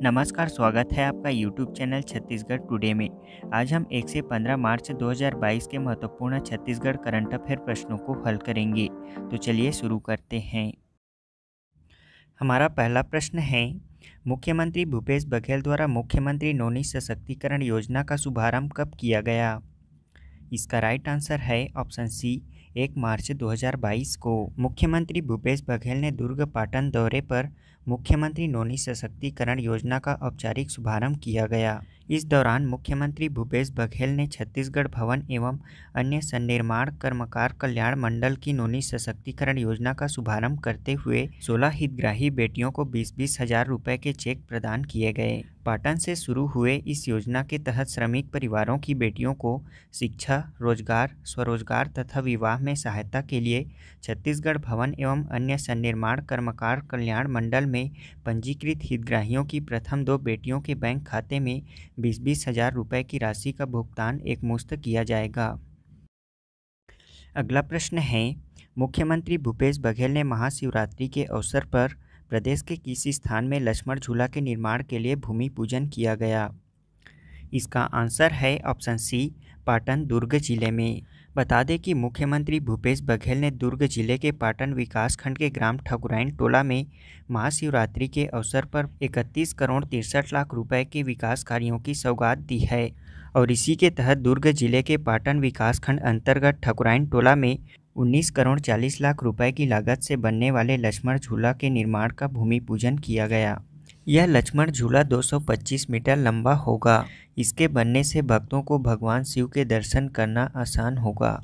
नमस्कार, स्वागत है आपका YouTube चैनल छत्तीसगढ़ टुडे में। आज हम 1 से 15 मार्च 2022 के महत्वपूर्ण छत्तीसगढ़ करंट अफेयर प्रश्नों को हल करेंगे। तो चलिए शुरू करते हैं। हमारा पहला प्रश्न है, मुख्यमंत्री भूपेश बघेल द्वारा मुख्यमंत्री नौनी सशक्तिकरण योजना का शुभारंभ कब किया गया? इसका राइट आंसर है ऑप्शन सी, 1 मार्च 2022 को। मुख्यमंत्री भूपेश बघेल ने दुर्ग पाटन दौरे पर मुख्यमंत्री नौनी सशक्तिकरण योजना का औपचारिक शुभारंभ किया गया। इस दौरान मुख्यमंत्री भूपेश बघेल ने छत्तीसगढ़ भवन एवं अन्य सन्निर्माण कर्मकार कल्याण मंडल की नौनी सशक्तिकरण योजना का शुभारंभ करते हुए 16 हितग्राही बेटियों को 20-20 हजार रुपये के चेक प्रदान किए गए। पाटन से शुरू हुए इस योजना के तहत श्रमिक परिवारों की बेटियों को शिक्षा, रोजगार, स्वरोजगार तथा विवाह में सहायता के लिए छत्तीसगढ़ भवन एवं अन्य सन्निर्माण कर्मकार कल्याण मंडल में पंजीकृत हितग्राहियों की प्रथम 2 बेटियों के बैंक खाते में 20-20 हजार रुपये की राशि का भुगतान एकमुश्त किया जाएगा। अगला प्रश्न है, मुख्यमंत्री भूपेश बघेल ने महाशिवरात्रि के अवसर पर प्रदेश के किस स्थान में लक्ष्मण झूला के निर्माण के लिए भूमि पूजन किया गया? इसका आंसर है ऑप्शन सी, पाटन दुर्ग जिले में। बता दें कि मुख्यमंत्री भूपेश बघेल ने दुर्ग जिले के पाटन विकासखंड के ग्राम ठकुराइन टोला में महाशिवरात्रि के अवसर पर 31 करोड़ 63 लाख रुपए के विकास कार्यों की सौगात दी है और इसी के तहत दुर्ग जिले के पाटन विकासखंड अंतर्गत ठकुराइन टोला में 19 करोड़ 40 लाख रुपए की लागत से बनने वाले लक्ष्मण झूला के निर्माण का भूमि पूजन किया गया। यह लक्ष्मण झूला 225 मीटर लंबा होगा। इसके बनने से भक्तों को भगवान शिव के दर्शन करना आसान होगा।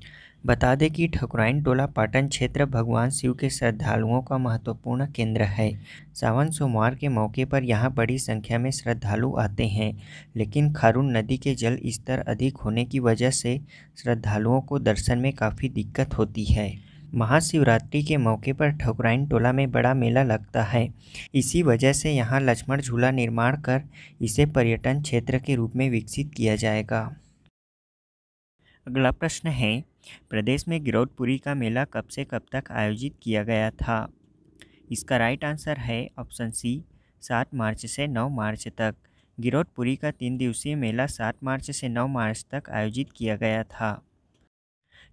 बता दें कि ठकुराइन टोला पाटन क्षेत्र भगवान शिव के श्रद्धालुओं का महत्वपूर्ण केंद्र है। सावन सोमवार के मौके पर यहाँ बड़ी संख्या में श्रद्धालु आते हैं, लेकिन खारून नदी के जल स्तर अधिक होने की वजह से श्रद्धालुओं को दर्शन में काफ़ी दिक्कत होती है। महाशिवरात्रि के मौके पर ठकुराइन टोला में बड़ा मेला लगता है। इसी वजह से यहाँ लक्ष्मण झूला निर्माण कर इसे पर्यटन क्षेत्र के रूप में विकसित किया जाएगा। अगला प्रश्न है, प्रदेश में गिरौदपुरी का मेला कब से कब तक आयोजित किया गया था? इसका राइट आंसर है ऑप्शन सी, 7 मार्च से 9 मार्च तक। गिरौदपुरी का 3 दिवसीय मेला 7 मार्च से 9 मार्च तक आयोजित किया गया था।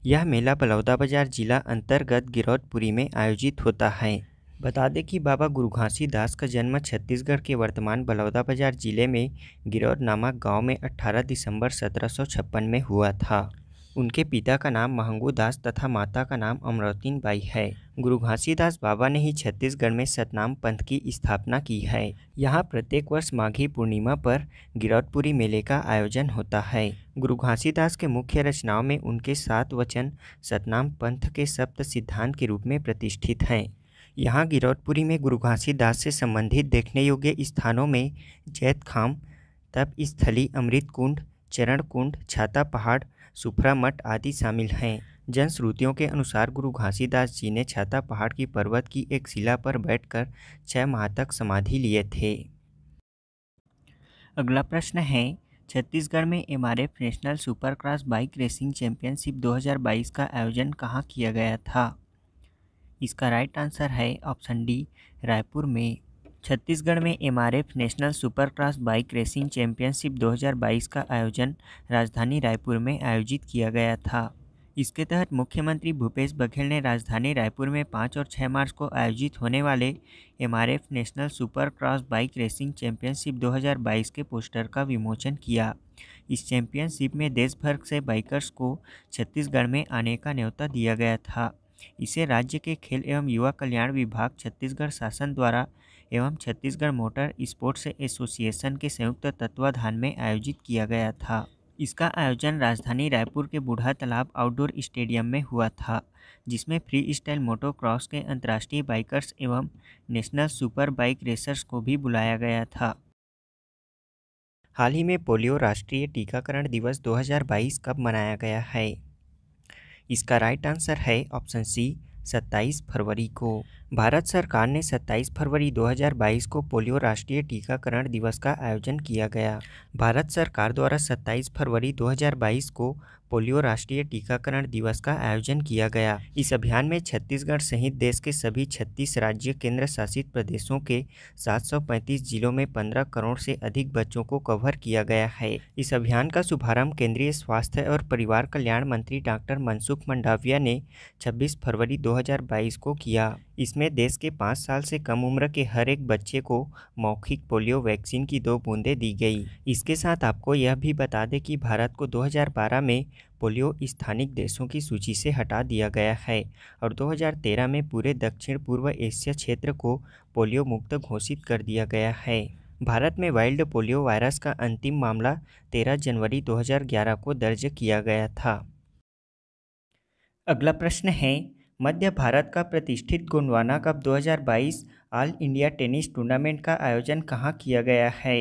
यह मेला बलौदाबाजार जिला अंतर्गत गिरौदपुरी में आयोजित होता है। बता दें कि बाबा गुरु घासीदास का जन्म छत्तीसगढ़ के वर्तमान बलौदाबाजार जिले में गिरौद नामक गांव में 18 दिसंबर 1756 में हुआ था। उनके पिता का नाम महंगू दास तथा माता का नाम अमरौतीन बाई है। गुरु घासीदास बाबा ने ही छत्तीसगढ़ में सतनाम पंथ की स्थापना की है। यहाँ प्रत्येक वर्ष माघी पूर्णिमा पर गिरौदपुरी मेले का आयोजन होता है। गुरु घासीदास के मुख्य रचनाओं में उनके 7 वचन सतनाम पंथ के सप्त सिद्धांत के रूप में प्रतिष्ठित हैं। यहाँ गिरौदपुरी में गुरु घासीदास से संबंधित देखने योग्य स्थानों में जैत खाम, तप स्थली, अमृत कुंड, चरण कुंड, छाता पहाड़, सुफरा मठ आदि शामिल हैं। जनश्रुतियों के अनुसार गुरु घासीदास जी ने छाता पहाड़ की पर्वत की एक शिला पर बैठकर 6 माह तक समाधि लिए थे। अगला प्रश्न है, छत्तीसगढ़ में MRF national supercross bike racing championship 2022 का आयोजन कहाँ किया गया था? इसका राइट आंसर है ऑप्शन डी, रायपुर में। छत्तीसगढ़ में MRF national supercross bike racing championship 2022 का आयोजन राजधानी रायपुर में आयोजित किया गया था। इसके तहत मुख्यमंत्री भूपेश बघेल ने राजधानी रायपुर में 5 और 6 मार्च को आयोजित होने वाले MRF national supercross bike racing championship 2022 के पोस्टर का विमोचन किया। इस चैंपियनशिप में देश भर से बाइकर्स को छत्तीसगढ़ में आने का न्योता दिया गया था। इसे राज्य के खेल एवं युवा कल्याण विभाग, छत्तीसगढ़ शासन द्वारा एवं छत्तीसगढ़ मोटर स्पोर्ट्स एसोसिएशन के संयुक्त तत्वाधान में आयोजित किया गया था। इसका आयोजन राजधानी रायपुर के बूढ़ा तालाब आउटडोर स्टेडियम में हुआ था, जिसमें फ्री स्टाइल मोटोक्रॉस के अंतर्राष्ट्रीय बाइकर्स एवं नेशनल सुपर बाइक रेसर्स को भी बुलाया गया था। हाल ही में पोलियो राष्ट्रीय टीकाकरण दिवस 2022 कब मनाया गया है? इसका राइट आंसर है ऑप्शन सी, 27 फरवरी को। भारत सरकार ने 27 फरवरी 2022 को पोलियो राष्ट्रीय टीकाकरण दिवस का आयोजन किया गया। भारत सरकार द्वारा 27 फरवरी 2022 को पोलियो राष्ट्रीय टीकाकरण दिवस का आयोजन किया गया। इस अभियान में छत्तीसगढ़ सहित देश के सभी 36 राज्य केंद्र शासित प्रदेशों के 735 जिलों में 15 करोड़ से अधिक बच्चों को कवर किया गया है। इस अभियान का शुभारंभ केंद्रीय स्वास्थ्य और परिवार कल्याण मंत्री डॉक्टर मनसुख मंडाविया ने 26 फरवरी 2022 को किया। इसमें देश के 5 साल से कम उम्र के हर एक बच्चे को मौखिक पोलियो वैक्सीन की 2 बूंदें दी गई। इसके साथ आपको यह भी बता दें कि भारत को 2012 में पोलियो स्थानिक देशों की सूची से हटा दिया गया है और 2013 में पूरे दक्षिण पूर्व एशिया क्षेत्र को पोलियो मुक्त घोषित कर दिया गया है। भारत में वाइल्ड पोलियो वायरस का अंतिम मामला 13 जनवरी 2011 को दर्ज किया गया था। अगला प्रश्न है, मध्य भारत का प्रतिष्ठित Gondwana cup 2022 all India tennis tournament का आयोजन कहाँ किया गया है?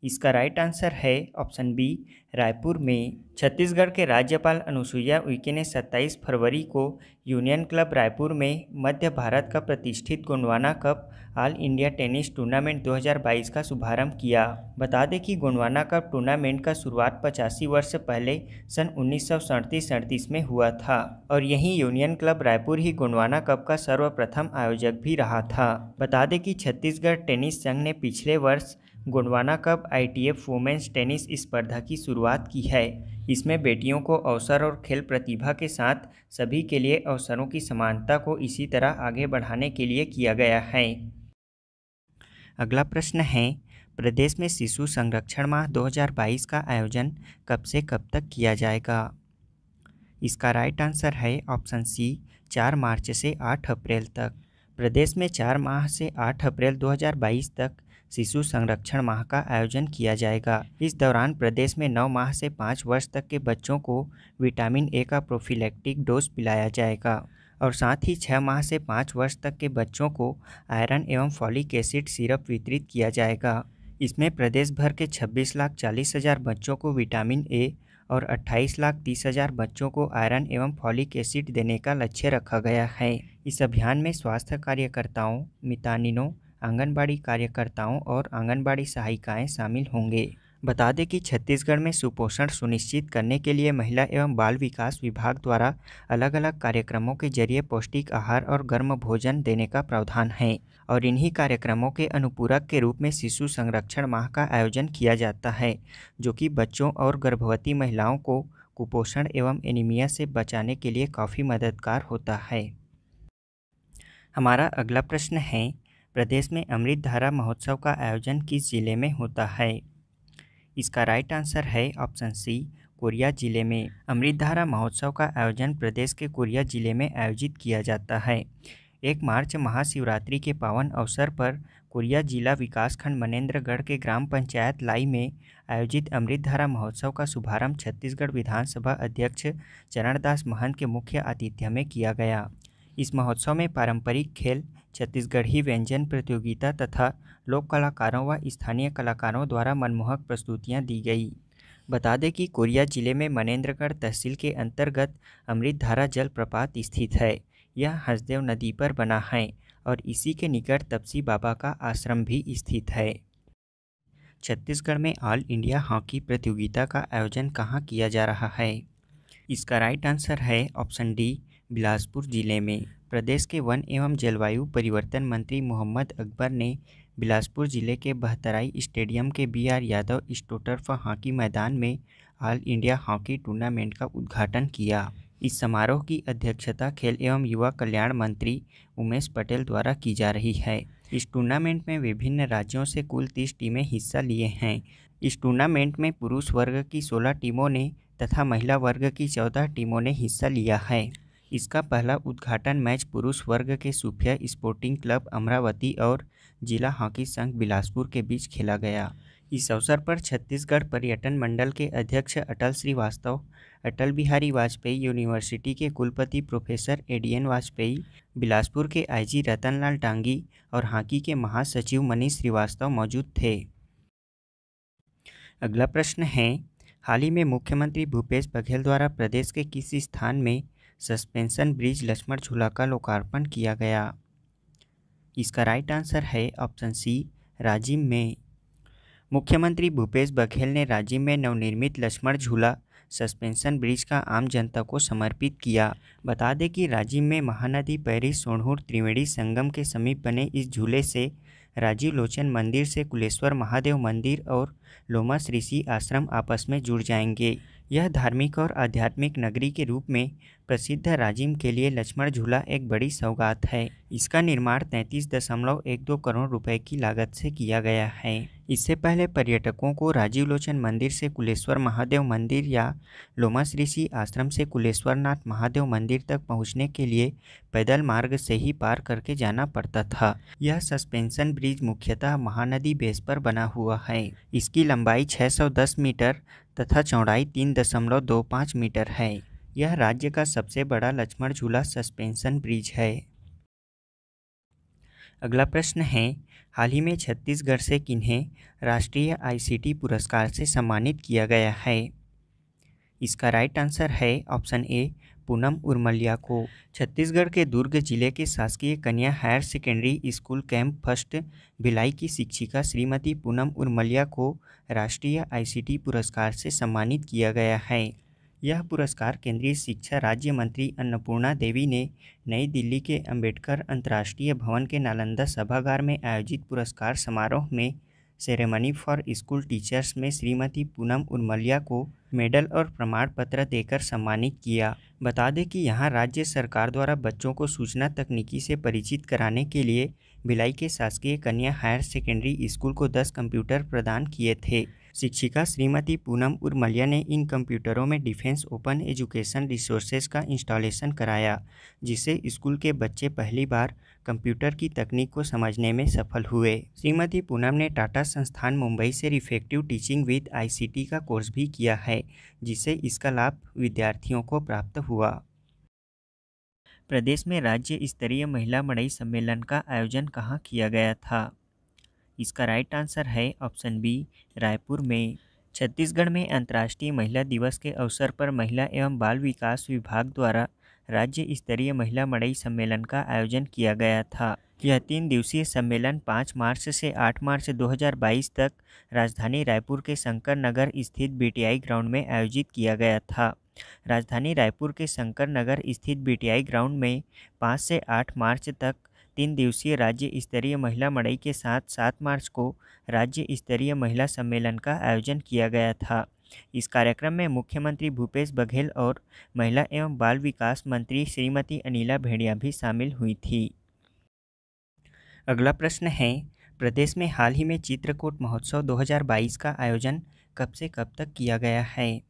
इसका राइट आंसर है ऑप्शन बी, रायपुर में। छत्तीसगढ़ के राज्यपाल अनुसुईया उइके ने 27 फरवरी को यूनियन क्लब रायपुर में मध्य भारत का प्रतिष्ठित Gondwana cup all India tennis tournament 2022 का शुभारंभ किया। बता दें कि गोंडवाना कप टूर्नामेंट का शुरुआत 85 वर्ष पहले सन 1937 में हुआ था और यहीं यूनियन क्लब रायपुर ही गोंडवाना कप का सर्वप्रथम आयोजक भी रहा था। बता दें कि छत्तीसगढ़ टेनिस संघ ने पिछले वर्ष Gondwana cup ITF women's tennis स्पर्धा की शुरुआत की है। इसमें बेटियों को अवसर और खेल प्रतिभा के साथ सभी के लिए अवसरों की समानता को इसी तरह आगे बढ़ाने के लिए किया गया है। अगला प्रश्न है, प्रदेश में शिशु संरक्षण माह 2022 का आयोजन कब से कब तक किया जाएगा? इसका राइट आंसर है ऑप्शन सी, 4 मार्च से 8 अप्रैल तक। प्रदेश में 4 माह से 8 अप्रैल 2022 तक शिशु संरक्षण माह का आयोजन किया जाएगा। इस दौरान प्रदेश में 9 माह से 5 वर्ष तक के बच्चों को विटामिन ए का प्रोफिलैक्टिक डोज पिलाया जाएगा और साथ ही 6 माह से 5 वर्ष तक के बच्चों को आयरन एवं फॉलिक एसिड सिरप वितरित किया जाएगा। इसमें प्रदेश भर के 26,40,000 बच्चों को विटामिन ए और 28,30,000 बच्चों को आयरन एवं फॉलिक एसिड देने का लक्ष्य रखा गया है। इस अभियान में स्वास्थ्य कार्यकर्ताओं, मितानिनों, आंगनबाड़ी कार्यकर्ताओं और आंगनबाड़ी सहायिकाएं शामिल होंगे। बता दें कि छत्तीसगढ़ में सुपोषण सुनिश्चित करने के लिए महिला एवं बाल विकास विभाग द्वारा अलग अलग कार्यक्रमों के जरिए पौष्टिक आहार और गर्म भोजन देने का प्रावधान है और इन्हीं कार्यक्रमों के अनुपूरक के रूप में शिशु संरक्षण माह का आयोजन किया जाता है, जो कि बच्चों और गर्भवती महिलाओं को कुपोषण एवं एनीमिया से बचाने के लिए काफ़ी मददगार होता है। हमारा अगला प्रश्न है, प्रदेश में अमृत धारा महोत्सव का आयोजन किस जिले में होता है? इसका राइट आंसर है ऑप्शन सी, कोरिया जिले में। अमृत धारा महोत्सव का आयोजन प्रदेश के कोरिया जिले में आयोजित किया जाता है। 1 मार्च महाशिवरात्रि के पावन अवसर पर कोरिया जिला विकासखंड मनेन्द्रगढ़ के ग्राम पंचायत लाई में आयोजित अमृत धारा महोत्सव का शुभारंभ छत्तीसगढ़ विधानसभा अध्यक्ष चरणदास महंत के मुख्य आतिथ्य में किया गया। इस महोत्सव में पारंपरिक खेल, छत्तीसगढ़ी व्यंजन प्रतियोगिता तथा लोक कलाकारों व स्थानीय कलाकारों द्वारा मनमोहक प्रस्तुतियां दी गई। बता दें कि कोरिया जिले में मनेन्द्रगढ़ तहसील के अंतर्गत अमृत धारा जलप्रपात स्थित है। यह हसदेव नदी पर बना है और इसी के निकट तपसी बाबा का आश्रम भी स्थित है। छत्तीसगढ़ में ऑल इंडिया हॉकी प्रतियोगिता का आयोजन कहाँ किया जा रहा है? इसका राइट आंसर है ऑप्शन डी, बिलासपुर जिले में। प्रदेश के वन एवं जलवायु परिवर्तन मंत्री मोहम्मद अकबर ने बिलासपुर जिले के बहतराई स्टेडियम के BR यादव स्टोटर्फ हॉकी मैदान में ऑल इंडिया हॉकी टूर्नामेंट का उद्घाटन किया। इस समारोह की अध्यक्षता खेल एवं युवा कल्याण मंत्री उमेश पटेल द्वारा की जा रही है। इस टूर्नामेंट में विभिन्न राज्यों से कुल 30 टीमें हिस्सा लिए हैं। इस टूर्नामेंट में पुरुष वर्ग की 16 टीमों ने तथा महिला वर्ग की 14 टीमों ने हिस्सा लिया है। इसका पहला उद्घाटन मैच पुरुष वर्ग के सूफिया स्पोर्टिंग क्लब अमरावती और जिला हॉकी संघ बिलासपुर के बीच खेला गया। इस अवसर पर छत्तीसगढ़ पर्यटन मंडल के अध्यक्ष अटल श्रीवास्तव, अटल बिहारी वाजपेयी यूनिवर्सिटी के कुलपति प्रोफेसर ADN वाजपेयी, बिलासपुर के IG रतनलाल डांगी और हॉकी के महासचिव मनीष श्रीवास्तव मौजूद थे। अगला प्रश्न है, हाल ही में मुख्यमंत्री भूपेश बघेल द्वारा प्रदेश के किस स्थान में सस्पेंशन ब्रिज लक्ष्मण झूला का लोकार्पण किया गया? इसका राइट आंसर है ऑप्शन सी, राजिम में। मुख्यमंत्री भूपेश बघेल ने राजिम में नवनिर्मित लक्ष्मण झूला सस्पेंशन ब्रिज का आम जनता को समर्पित किया। बता दें कि राजिम में महानदी पैरी सोनहुर त्रिवेणी संगम के समीप बने इस झूले से राजीव लोचन मंदिर से कुलेश्वर महादेव मंदिर और लोमस ऋषि आश्रम आपस में जुड़ जाएंगे। यह धार्मिक और आध्यात्मिक नगरी के रूप में प्रसिद्ध राजिम के लिए लक्ष्मण झूला एक बड़ी सौगात है। इसका निर्माण 33.12 करोड़ रुपए की लागत से किया गया है। इससे पहले पर्यटकों को राजीव लोचन मंदिर से कुलेश्वर महादेव मंदिर या लोमस ऋषि आश्रम से कुलेश्वरनाथ महादेव मंदिर तक पहुंचने के लिए पैदल मार्ग से ही पार करके जाना पड़ता था। यह सस्पेंशन ब्रिज मुख्यतः महानदी बेस पर बना हुआ है। इसकी लंबाई 610 मीटर तथा चौड़ाई 3.25 मीटर है। यह राज्य का सबसे बड़ा लक्ष्मण झूला सस्पेंशन ब्रिज है। अगला प्रश्न है, हाल ही में छत्तीसगढ़ से किन्हें राष्ट्रीय आईसीटी पुरस्कार से सम्मानित किया गया है? इसका राइट आंसर है ऑप्शन ए, पूनम उर्मलिया को। छत्तीसगढ़ के दुर्ग जिले के शासकीय कन्या higher secondary school camp first Bhilai की शिक्षिका श्रीमती पूनम उर्मलिया को राष्ट्रीय आईसीटी पुरस्कार से सम्मानित किया गया है। यह पुरस्कार केंद्रीय शिक्षा राज्य मंत्री अन्नपूर्णा देवी ने नई दिल्ली के अंबेडकर अंतर्राष्ट्रीय भवन के नालंदा सभागार में आयोजित पुरस्कार समारोह में सेरेमनी फॉर स्कूल टीचर्स में श्रीमती पूनम उर्मलिया को मेडल और प्रमाण पत्र देकर सम्मानित किया। बता दें कि यहाँ राज्य सरकार द्वारा बच्चों को सूचना तकनीकी से परिचित कराने के लिए भिलाई के शासकीय कन्या हायर सेकेंडरी स्कूल को 10 कंप्यूटर प्रदान किए थे। शिक्षिका श्रीमती पूनम उर्मलिया ने इन कंप्यूटरों में डिफेंस ओपन एजुकेशन रिसोर्सेज का इंस्टॉलेशन कराया, जिससे स्कूल के बच्चे पहली बार कंप्यूटर की तकनीक को समझने में सफल हुए। श्रीमती पूनम ने टाटा संस्थान मुंबई से रिफेक्टिव टीचिंग विद आईसीटी का कोर्स भी किया है, जिससे इसका लाभ विद्यार्थियों को प्राप्त हुआ। प्रदेश में राज्य स्तरीय महिला मड़ई सम्मेलन का आयोजन कहाँ किया गया था? इसका राइट आंसर है ऑप्शन बी, रायपुर में। छत्तीसगढ़ में अंतर्राष्ट्रीय महिला दिवस के अवसर पर महिला एवं बाल विकास विभाग द्वारा राज्य स्तरीय महिला मड़ई सम्मेलन का आयोजन किया गया था। यह 3 दिवसीय सम्मेलन 5 मार्च से 8 मार्च 2022 तक राजधानी रायपुर के शंकर नगर स्थित बीटीआई ग्राउंड में आयोजित किया गया था। राजधानी रायपुर के शंकर नगर स्थित बीटीआई ग्राउंड में 5 से 8 मार्च तक 3 दिवसीय राज्य स्तरीय महिला मड़ई के साथ 7 मार्च को राज्य स्तरीय महिला सम्मेलन का आयोजन किया गया था। इस कार्यक्रम में मुख्यमंत्री भूपेश बघेल और महिला एवं बाल विकास मंत्री श्रीमती अनिला भेड़िया भी शामिल हुई थी। अगला प्रश्न है, प्रदेश में हाल ही में चित्रकूट महोत्सव 2022 का आयोजन कब से कब तक किया गया है?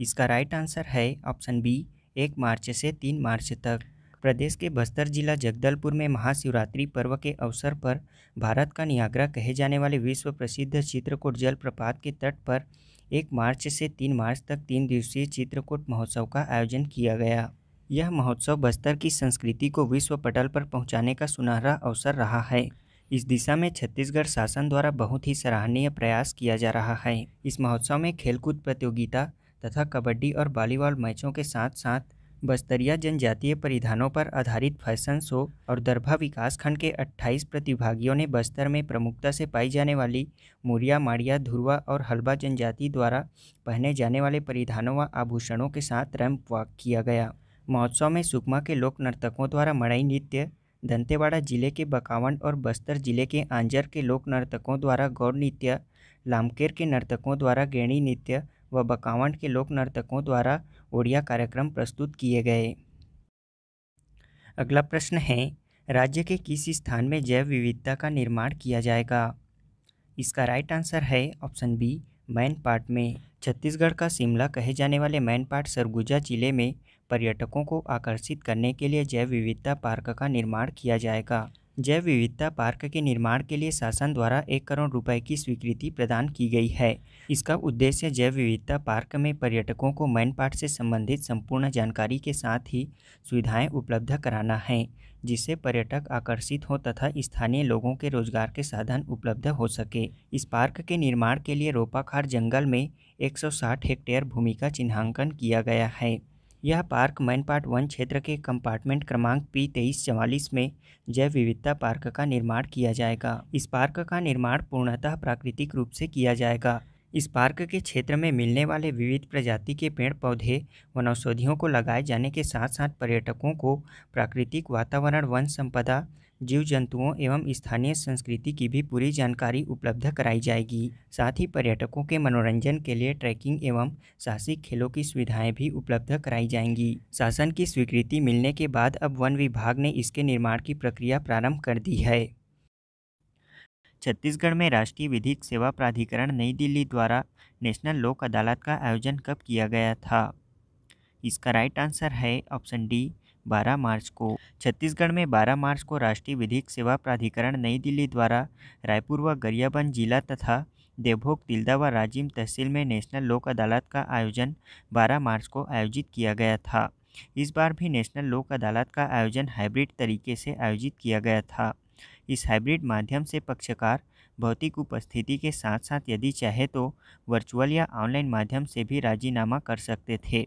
इसका राइट आंसर है ऑप्शन बी, 1 मार्च से 3 मार्च तक। प्रदेश के बस्तर जिला जगदलपुर में महाशिवरात्रि पर्व के अवसर पर भारत का नियाग्रा कहे जाने वाले विश्व प्रसिद्ध चित्रकूट जलप्रपात के तट पर 1 मार्च से 3 मार्च तक 3 दिवसीय चित्रकूट महोत्सव का आयोजन किया गया। यह महोत्सव बस्तर की संस्कृति को विश्व पटल पर पहुंचाने का सुनहरा अवसर रहा है। इस दिशा में छत्तीसगढ़ शासन द्वारा बहुत ही सराहनीय प्रयास किया जा रहा है। इस महोत्सव में खेलकूद प्रतियोगिता तथा कबड्डी और वॉलीबॉल मैचों के साथ साथ बस्तरिया जनजातीय परिधानों पर आधारित फैशन शो और दरभा विकासखंड के 28 प्रतिभागियों ने बस्तर में प्रमुखता से पाई जाने वाली मुरिया, माड़िया, धुरवा और हल्बा जनजाति द्वारा पहने जाने वाले परिधानों व आभूषणों के साथ रैंप वॉक किया गया। महोत्सव में सुकमा के लोक नर्तकों द्वारा मड़ई नृत्य, दंतेवाड़ा जिले के बकावंड और बस्तर जिले के आंजर के लोक नर्तकों द्वारा गौर नृत्य, लामकेर के नर्तकों द्वारा गेणी नृत्य व बकावंड के लोक नर्तकों द्वारा ओडिया कार्यक्रम प्रस्तुत किए गए। अगला प्रश्न है, राज्य के किस स्थान में जैव विविधता का निर्माण किया जाएगा? इसका राइट आंसर है ऑप्शन बी, मैनपाट में। छत्तीसगढ़ का शिमला कहे जाने वाले मैनपाट सरगुजा जिले में पर्यटकों को आकर्षित करने के लिए जैव विविधता पार्क का निर्माण किया जाएगा। जैव विविधता पार्क के निर्माण के लिए शासन द्वारा 1 करोड़ रुपए की स्वीकृति प्रदान की गई है। इसका उद्देश्य जैव विविधता पार्क में पर्यटकों को मैनपाट से संबंधित संपूर्ण जानकारी के साथ ही सुविधाएं उपलब्ध कराना है, जिससे पर्यटक आकर्षित हो तथा स्थानीय लोगों के रोजगार के साधन उपलब्ध हो सके। इस पार्क के निर्माण के लिए रोपाखाड़ जंगल में 160 हेक्टेयर भूमि का चिन्हांकन किया गया है। यह पार्क मैनपाट वन क्षेत्र के कंपार्टमेंट क्रमांक P2344 में जैव विविधता पार्क का निर्माण किया जाएगा। इस पार्क का निर्माण पूर्णतः प्राकृतिक रूप से किया जाएगा। इस पार्क के क्षेत्र में मिलने वाले विविध प्रजाति के पेड़ पौधे वनौषधियों को लगाए जाने के साथ साथ पर्यटकों को प्राकृतिक वातावरण, वन संपदा, जीव जंतुओं एवं स्थानीय संस्कृति की भी पूरी जानकारी उपलब्ध कराई जाएगी। साथ ही पर्यटकों के मनोरंजन के लिए ट्रैकिंग एवं साहसिक खेलों की सुविधाएं भी उपलब्ध कराई जाएंगी। शासन की स्वीकृति मिलने के बाद अब वन विभाग ने इसके निर्माण की प्रक्रिया प्रारंभ कर दी है। छत्तीसगढ़ में राष्ट्रीय विधिक सेवा प्राधिकरण नई दिल्ली द्वारा नेशनल लोक अदालत का आयोजन कब किया गया था? इसका राइट आंसर है ऑप्शन डी, 12 मार्च को। छत्तीसगढ़ में 12 मार्च को राष्ट्रीय विधिक सेवा प्राधिकरण नई दिल्ली द्वारा रायपुर व गरियाबंद जिला तथा देवभोग, तिल्दा व राजिम तहसील में नेशनल लोक अदालत का आयोजन 12 मार्च को आयोजित किया गया था। इस बार भी नेशनल लोक अदालत का आयोजन हाइब्रिड तरीके से आयोजित किया गया था। इस हाइब्रिड माध्यम से पक्षकार भौतिक उपस्थिति के साथ साथ यदि चाहे तो वर्चुअल या ऑनलाइन माध्यम से भी राजीनामा कर सकते थे।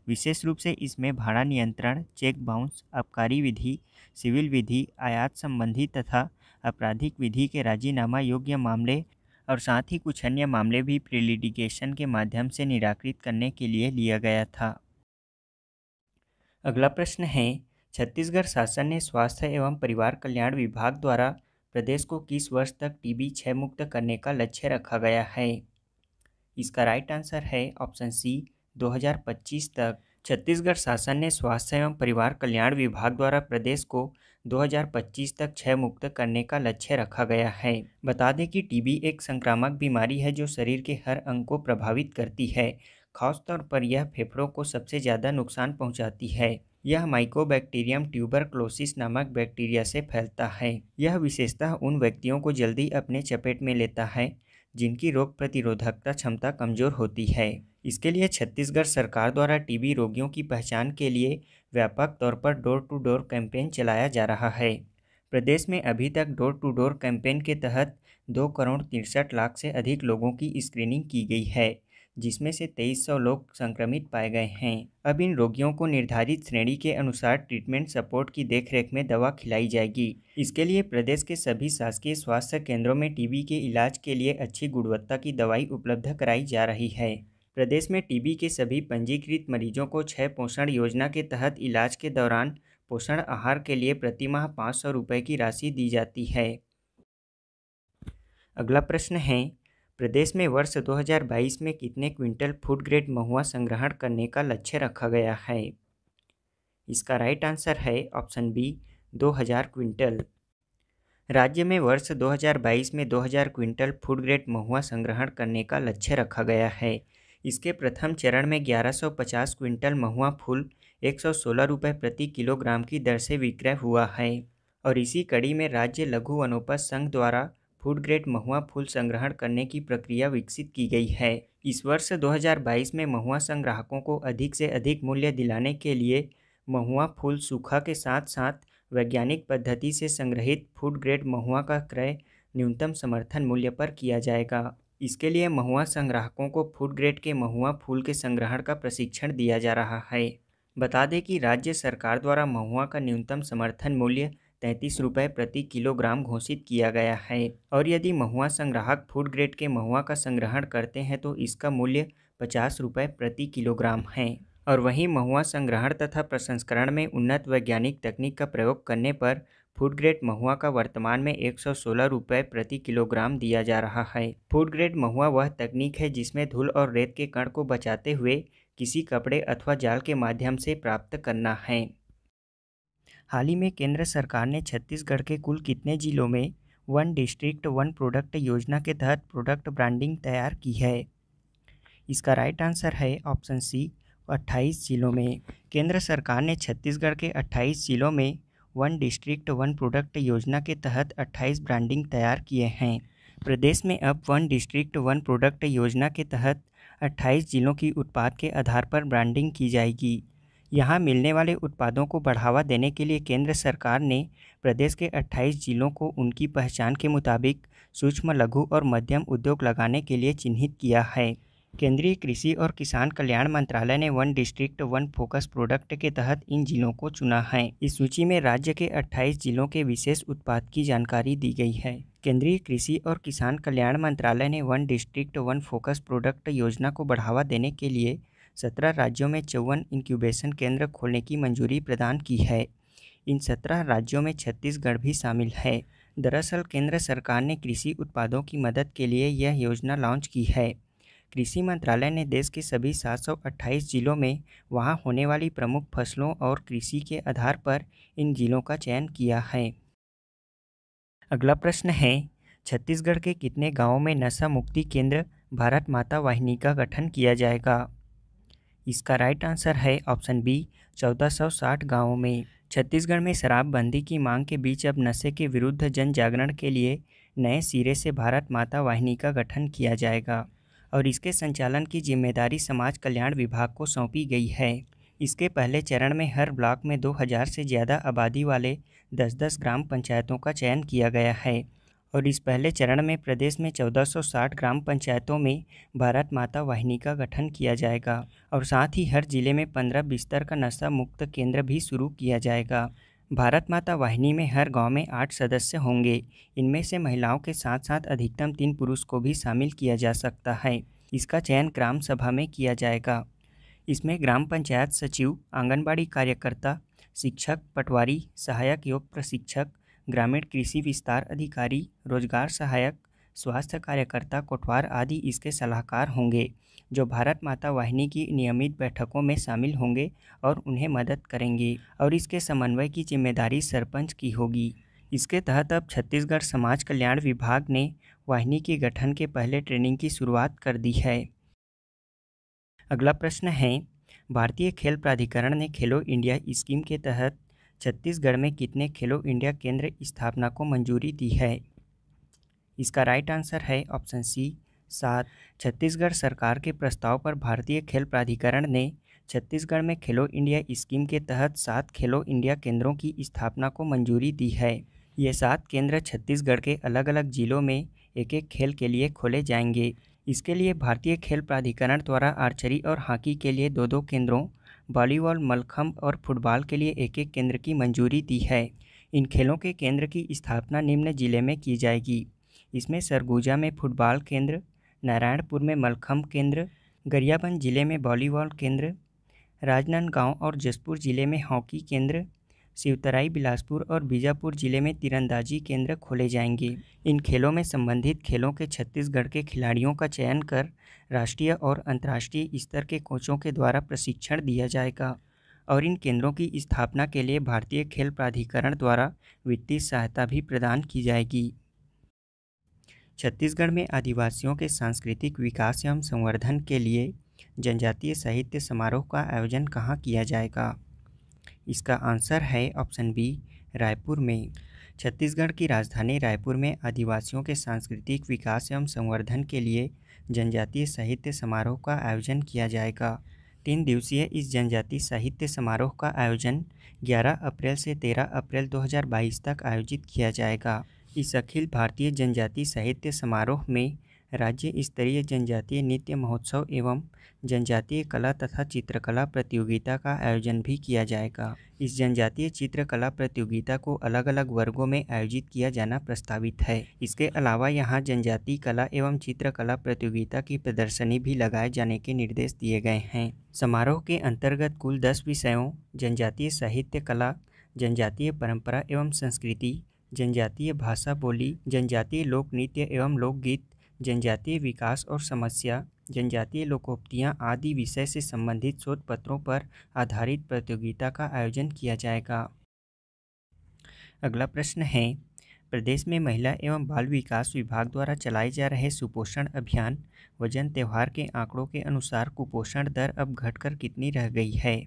विशेष रूप से इसमें भाड़ा नियंत्रण, चेक बाउंस, आबकारी विधि, सिविल विधि, आयात संबंधी तथा आपराधिक विधि के राजीनामा योग्य मामले और साथ ही कुछ अन्य मामले भी प्रीलिटिगेशन के माध्यम से निराकृत करने के लिए लिया गया था। अगला प्रश्न है, छत्तीसगढ़ शासन ने स्वास्थ्य एवं परिवार कल्याण विभाग द्वारा प्रदेश को किस वर्ष तक टीबी क्षय मुक्त करने का लक्ष्य रखा गया है? इसका राइट आंसर है ऑप्शन सी, 2025 तक। छत्तीसगढ़ शासन ने स्वास्थ्य एवं परिवार कल्याण विभाग द्वारा प्रदेश को 2025 तक क्षय मुक्त करने का लक्ष्य रखा गया है। बता दें कि टीबी एक संक्रामक बीमारी है जो शरीर के हर अंग को प्रभावित करती है। खासतौर पर यह फेफड़ों को सबसे ज़्यादा नुकसान पहुंचाती है। यह माइकोबैक्टीरियम ट्यूबरक्लोसिस नामक बैक्टीरिया से फैलता है। यह विशेषतः उन व्यक्तियों को जल्दी अपने चपेट में लेता है जिनकी रोग प्रतिरोधकता क्षमता कमज़ोर होती है। इसके लिए छत्तीसगढ़ सरकार द्वारा टीबी रोगियों की पहचान के लिए व्यापक तौर पर डोर टू डोर कैंपेन चलाया जा रहा है। प्रदेश में अभी तक डोर टू डोर कैंपेन के तहत 2,63,00,000 से अधिक लोगों की स्क्रीनिंग की गई है, जिसमें से 2300 लोग संक्रमित पाए गए हैं। अब इन रोगियों को निर्धारित श्रेणी के अनुसार ट्रीटमेंट सपोर्ट की देखरेख में दवा खिलाई जाएगी। इसके लिए प्रदेश के सभी शासकीय स्वास्थ्य केंद्रों में टीबी के इलाज के लिए अच्छी गुणवत्ता की दवाई उपलब्ध कराई जा रही है। प्रदेश में टीबी के सभी पंजीकृत मरीजों को 6 पोषण योजना के तहत इलाज के दौरान पोषण आहार के लिए प्रतिमाह 500 रुपये की राशि दी जाती है। अगला प्रश्न है, प्रदेश में वर्ष 2022 में कितने क्विंटल फूड ग्रेड महुआ संग्रहण करने का लक्ष्य रखा गया है? इसका राइट आंसर है ऑप्शन बी, 2000 क्विंटल। राज्य में वर्ष 2022 में 2000 क्विंटल फूड ग्रेड महुआ संग्रहण करने का लक्ष्य रखा गया है। इसके प्रथम चरण में 1150 क्विंटल महुआ फूल 116 रुपये प्रति किलोग्राम की दर से विक्रय हुआ है और इसी कड़ी में राज्य लघु वनोपज संघ द्वारा फूड ग्रेड महुआ फूल संग्रहण करने की प्रक्रिया विकसित की गई है। इस वर्ष 2022 में महुआ संग्राहकों को अधिक से अधिक मूल्य दिलाने के लिए महुआ फूल सूखा के साथ साथ वैज्ञानिक पद्धति से संग्रहित फूड ग्रेड महुआ का क्रय न्यूनतम समर्थन मूल्य पर किया जाएगा। इसके लिए महुआ संग्राहकों को फूड ग्रेड के महुआ फूल के संग्रहण का प्रशिक्षण दिया जा रहा है। बता दें कि राज्य सरकार द्वारा महुआ का न्यूनतम समर्थन मूल्य 33 रुपये प्रति किलोग्राम घोषित किया गया है और यदि महुआ संग्राहक फूड ग्रेड के महुआ का संग्रहण करते हैं तो इसका मूल्य 50 रुपये प्रति किलोग्राम है। और वहीं महुआ संग्रहण तथा प्रसंस्करण में उन्नत वैज्ञानिक तकनीक का प्रयोग करने पर फूड ग्रेड महुआ का वर्तमान में 116 रुपये प्रति किलोग्राम दिया जा रहा है। फूड ग्रेड महुआ वह तकनीक है जिसमें धूल और रेत के कण को बचाते हुए किसी कपड़े अथवा जाल के माध्यम से प्राप्त करना है। हाल ही में केंद्र सरकार ने छत्तीसगढ़ के कुल कितने जिलों में वन डिस्ट्रिक्ट वन प्रोडक्ट योजना के तहत प्रोडक्ट ब्रांडिंग तैयार की है? इसका राइट आंसर है ऑप्शन सी, 28 जिलों में। केंद्र सरकार ने छत्तीसगढ़ के 28 जिलों में वन डिस्ट्रिक्ट वन प्रोडक्ट योजना के तहत 28 ब्रांडिंग तैयार किए हैं। प्रदेश में अब वन डिस्ट्रिक्ट वन प्रोडक्ट योजना के तहत 28 जिलों की उत्पाद के आधार पर ब्रांडिंग की जाएगी। यहाँ मिलने वाले उत्पादों को बढ़ावा देने के लिए केंद्र सरकार ने प्रदेश के 28 जिलों को उनकी पहचान के मुताबिक सूक्ष्म, लघु और मध्यम उद्योग लगाने के लिए चिन्हित किया है। केंद्रीय कृषि और किसान कल्याण मंत्रालय ने one district one focus product के तहत इन जिलों को चुना है। इस सूची में राज्य के 28 जिलों के विशेष उत्पाद की जानकारी दी गई है। केंद्रीय कृषि और किसान कल्याण मंत्रालय ने one district one focus product योजना को बढ़ावा देने के लिए 17 राज्यों में 54 इंक्यूबेशन केंद्र खोलने की मंजूरी प्रदान की है। इन 17 राज्यों में छत्तीसगढ़ भी शामिल है। दरअसल केंद्र सरकार ने कृषि उत्पादों की मदद के लिए यह योजना लॉन्च की है। कृषि मंत्रालय ने देश के सभी 728 जिलों में वहां होने वाली प्रमुख फसलों और कृषि के आधार पर इन जिलों का चयन किया है। अगला प्रश्न है, छत्तीसगढ़ के कितने गांवों में नशा मुक्ति केंद्र भारत माता वाहिनी का गठन किया जाएगा? इसका राइट आंसर है ऑप्शन बी, 1460 गांवों में। छत्तीसगढ़ में शराबबंदी की मांग के बीच अब नशे के विरुद्ध जन जागरण के लिए नए सिरे से भारत माता वाहिनी का गठन किया जाएगा और इसके संचालन की जिम्मेदारी समाज कल्याण विभाग को सौंपी गई है। इसके पहले चरण में हर ब्लॉक में 2000 से ज़्यादा आबादी वाले 10-10 ग्राम पंचायतों का चयन किया गया है और इस पहले चरण में प्रदेश में 1460 ग्राम पंचायतों में भारत माता वाहिनी का गठन किया जाएगा और साथ ही हर जिले में 15 बिस्तर का नशा मुक्त केंद्र भी शुरू किया जाएगा। भारत माता वाहिनी में हर गांव में 8 सदस्य होंगे। इनमें से महिलाओं के साथ साथ अधिकतम 3 पुरुष को भी शामिल किया जा सकता है। इसका चयन ग्राम सभा में किया जाएगा। इसमें ग्राम पंचायत सचिव, आंगनबाड़ी कार्यकर्ता, शिक्षक, पटवारी, सहायक योग प्रशिक्षक, ग्रामीण कृषि विस्तार अधिकारी, रोजगार सहायक, स्वास्थ्य कार्यकर्ता, कोटवार आदि इसके सलाहकार होंगे जो भारत माता वाहिनी की नियमित बैठकों में शामिल होंगे और उन्हें मदद करेंगे और इसके समन्वय की जिम्मेदारी सरपंच की होगी। इसके तहत अब छत्तीसगढ़ समाज कल्याण विभाग ने वाहिनी के गठन के पहले ट्रेनिंग की शुरुआत कर दी है। अगला प्रश्न है, भारतीय खेल प्राधिकरण ने खेलो इंडिया स्कीम के तहत छत्तीसगढ़ में कितने खेलो इंडिया केंद्र स्थापना को मंजूरी दी है? इसका राइट आंसर है ऑप्शन सी, 7। छत्तीसगढ़ सरकार के प्रस्ताव पर भारतीय खेल प्राधिकरण ने छत्तीसगढ़ में खेलो इंडिया स्कीम के तहत 7 खेलो इंडिया केंद्रों की स्थापना को मंजूरी दी है। ये 7 केंद्र छत्तीसगढ़ के अलग अलग जिलों में एक एक खेल के लिए खोले जाएंगे। इसके लिए भारतीय खेल प्राधिकरण द्वारा आर्चरी और हॉकी के लिए 2-2 केंद्रों, वॉलीबॉल, मलखंभ और फुटबॉल के लिए एक एक केंद्र की मंजूरी दी है। इन खेलों के केंद्र की स्थापना निम्न जिले में की जाएगी। इसमें सरगुजा में फुटबॉल केंद्र, नारायणपुर में मलखंभ केंद्र, गरियाबंद जिले में वॉलीबॉल केंद्र, राजनांदगांव और जशपुर जिले में हॉकी केंद्र, शिवतराई, बिलासपुर और बीजापुर जिले में तीरंदाजी केंद्र खोले जाएंगे। इन खेलों में संबंधित खेलों के छत्तीसगढ़ के खिलाड़ियों का चयन कर राष्ट्रीय और अंतर्राष्ट्रीय स्तर के कोचों के द्वारा प्रशिक्षण दिया जाएगा और इन केंद्रों की स्थापना के लिए भारतीय खेल प्राधिकरण द्वारा वित्तीय सहायता भी प्रदान की जाएगी। छत्तीसगढ़ में आदिवासियों के सांस्कृतिक विकास एवं संवर्धन के लिए जनजातीय साहित्य समारोह का आयोजन कहाँ किया जाएगा? इसका आंसर है ऑप्शन बी, रायपुर में। छत्तीसगढ़ की राजधानी रायपुर में आदिवासियों के सांस्कृतिक विकास एवं संवर्धन के लिए जनजातीय साहित्य समारोह का आयोजन किया जाएगा। 3 दिवसीय इस जनजातीय साहित्य समारोह का आयोजन 11 अप्रैल से 13 अप्रैल 2022 तक आयोजित किया जाएगा। इस अखिल भारतीय जनजातीय साहित्य समारोह में राज्य स्तरीय जनजातीय नृत्य महोत्सव एवं जनजातीय कला तथा चित्रकला प्रतियोगिता का आयोजन भी किया जाएगा। इस जनजातीय चित्रकला प्रतियोगिता को अलग अलग वर्गों में आयोजित किया जाना प्रस्तावित है। इसके अलावा यहां जनजातीय कला एवं चित्रकला प्रतियोगिता की प्रदर्शनी भी लगाए जाने के निर्देश दिए गए हैं। समारोह के अंतर्गत कुल 10 विषयों जनजातीय साहित्य कला, जनजातीय परंपरा एवं संस्कृति, जनजातीय भाषा बोली, जनजातीय लोक नृत्य एवं लोकगीत, जनजातीय विकास और समस्या, जनजातीय लोकोक्तियाँ आदि विषय से संबंधित शोध पत्रों पर आधारित प्रतियोगिता का आयोजन किया जाएगा। अगला प्रश्न है, प्रदेश में महिला एवं बाल विकास विभाग द्वारा चलाए जा रहे सुपोषण अभियान वजन त्योहार के आंकड़ों के अनुसार कुपोषण दर अब घटकर कितनी रह गई है?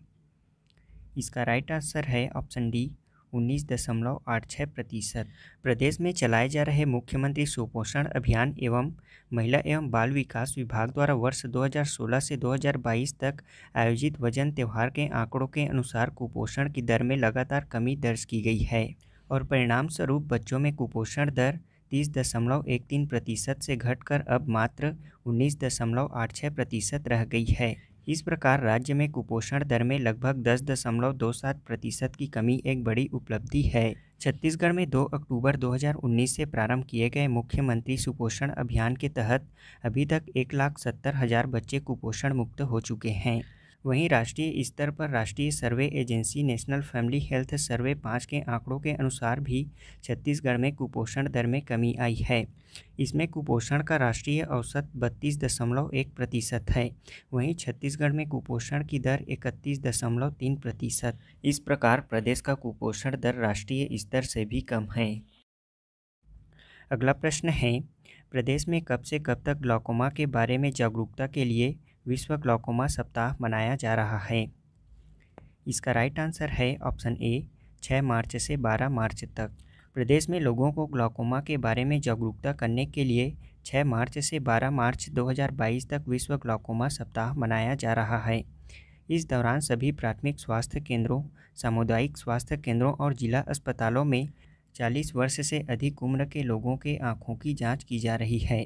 इसका राइट आंसर है ऑप्शन डी, 19.86%। प्रदेश में चलाए जा रहे मुख्यमंत्री सुपोषण अभियान एवं महिला एवं बाल विकास विभाग द्वारा वर्ष 2016 से 2022 तक आयोजित वजन त्योहार के आंकड़ों के अनुसार कुपोषण की दर में लगातार कमी दर्ज की गई है और परिणाम स्वरूप बच्चों में कुपोषण दर 30.13% से घटकर अब मात्र 19.86% रह गई है। इस प्रकार राज्य में कुपोषण दर में लगभग 10.27% की कमी एक बड़ी उपलब्धि है। छत्तीसगढ़ में 2 अक्टूबर 2019 से प्रारंभ किए गए मुख्यमंत्री सुपोषण अभियान के तहत अभी तक 1,70,000 बच्चे कुपोषण मुक्त हो चुके हैं। वहीं राष्ट्रीय स्तर पर राष्ट्रीय survey agency national family health survey 5 के आंकड़ों के अनुसार भी छत्तीसगढ़ में कुपोषण दर में कमी आई है। इसमें कुपोषण का राष्ट्रीय औसत 32.1% है। वहीं छत्तीसगढ़ में कुपोषण की दर 31.3%। इस प्रकार प्रदेश का कुपोषण दर राष्ट्रीय स्तर से भी कम है। अगला प्रश्न है, प्रदेश में कब से कब तक ग्लूकोमा के बारे में जागरूकता के लिए विश्व ग्लूकोमा सप्ताह मनाया जा रहा है? इसका राइट आंसर है ऑप्शन ए 6 मार्च से 12 मार्च तक। प्रदेश में लोगों को ग्लूकोमा के बारे में जागरूकता करने के लिए 6 मार्च से 12 मार्च 2022 तक विश्व ग्लूकोमा सप्ताह मनाया जा रहा है। इस दौरान सभी प्राथमिक स्वास्थ्य केंद्रों, सामुदायिक स्वास्थ्य केंद्रों और जिला अस्पतालों में 40 वर्ष से अधिक उम्र के लोगों के आँखों की जांच की जा रही है।